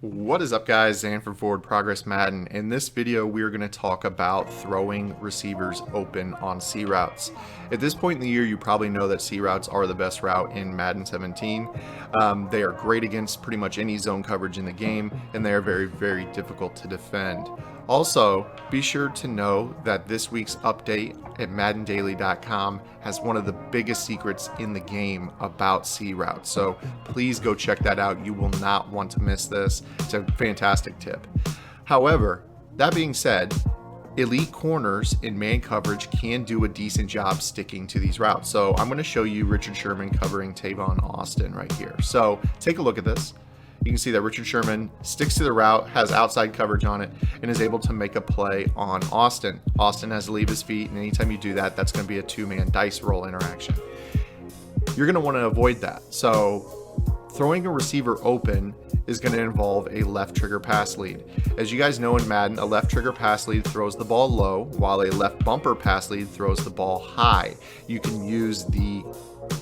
What is up, guys? Zan from Forward Progress Madden. In this video, we are going to talk about throwing receivers open on C routes. At this point in the year, you probably know that C routes are the best route in Madden 17. They are great against pretty much any zone coverage in the game, and they are very, very difficult to defend. Also, be sure to know that this week's update at MaddenDaily.com has one of the biggest secrets in the game about C routes. So please go check that out. You will not want to miss this. It's a fantastic tip. However, that being said, elite corners in man coverage can do a decent job sticking to these routes. So I'm going to show you Richard Sherman covering Tavon Austin right here. So take a look at this. You can see that Richard Sherman sticks to the route, has outside coverage on it, and is able to make a play on Austin. Austin has to leave his feet, and anytime you do that, that's going to be a two-man dice roll interaction. You're going to want to avoid that. So throwing a receiver open is going to involve a left trigger pass lead. As you guys know in Madden, a left trigger pass lead throws the ball low, while a left bumper pass lead throws the ball high. You can use the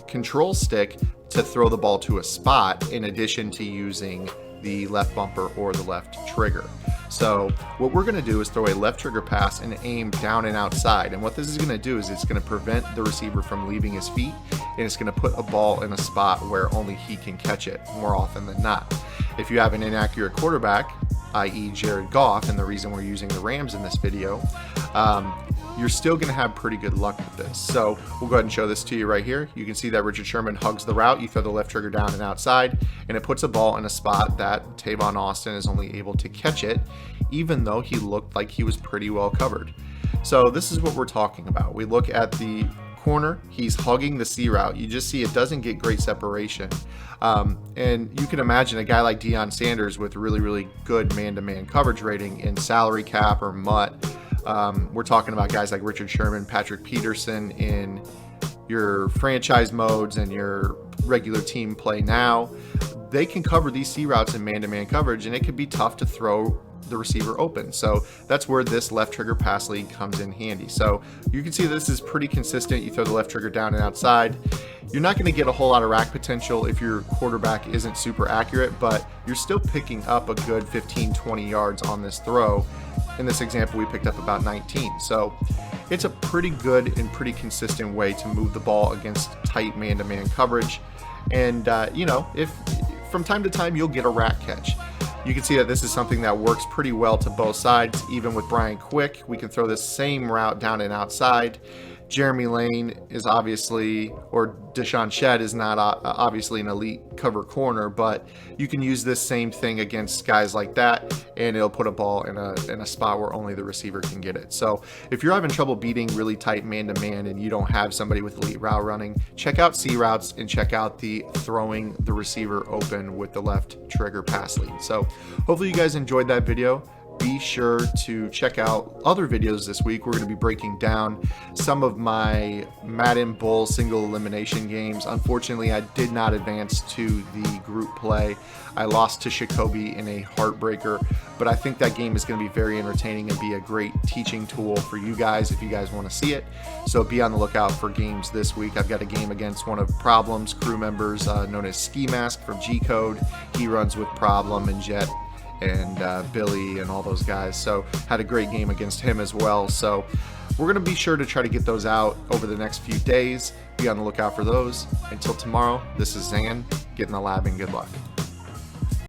control stick to throw the ball to a spot in addition to using the left bumper or the left trigger. So what we're going to do is throw a left trigger pass and aim down and outside. And what this is going to do is it's going to prevent the receiver from leaving his feet, and it's going to put a ball in a spot where only he can catch it more often than not. If you have an inaccurate quarterback, i.e. Jared Goff, and the reason we're using the Rams in this video, you're still going to have pretty good luck with this. So we'll go ahead and show this to you right here. You can see that Richard Sherman hugs the route. You throw the left trigger down and outside, and it puts a ball in a spot that Tavon Austin is only able to catch it, even though he looked like he was pretty well covered. So this is what we're talking about. We look at the corner, he's hugging the C route. You just see it doesn't get great separation. And you can imagine a guy like Deion Sanders with really good man-to-man coverage rating in salary cap or MUT. We're talking about guys like Richard Sherman, Patrick Peterson in your franchise modes and your regular team play now. They can cover these C routes in man-to-man coverage, and it could be tough to throw the receiver open. So that's where this left trigger pass lead comes in handy. So you can see this is pretty consistent. You throw the left trigger down and outside. You're not going to get a whole lot of rack potential if your quarterback isn't super accurate, but you're still picking up a good 15-20 yards on this throw. In this example, we picked up about 19. So it's a pretty good and pretty consistent way to move the ball against tight man-to-man coverage. And if from time to time you'll get a rack catch. You can see that this is something that works pretty well to both sides. Even with Brian Quick, we can throw this same route down and outside. Jeremy Lane is obviously, or Deshaun Shedd is not obviously an elite cover corner, but you can use this same thing against guys like that, and it'll put a ball in a spot where only the receiver can get it. So if you're having trouble beating really tight man-to-man and you don't have somebody with elite route running, check out C routes and check out the throwing the receiver open with the left trigger pass lead. So hopefully you guys enjoyed that video. Be sure to check out other videos this week. We're going to be breaking down some of my Madden Bowl single elimination games. Unfortunately, I did not advance to the group play. I lost to Jacoby in a heartbreaker, but I think that game is going to be very entertaining and be a great teaching tool for you guys if you guys want to see it. So be on the lookout for games this week. I've got a game against one of Problem's crew members known as Ski Mask from G Code. He runs with Problem and Jet and Billy and all those guys. So had a great game against him as well. So we're going to be sure to try to get those out over the next few days. Be on the lookout for those. Until tomorrow, this is Zan. Get in the lab and good luck.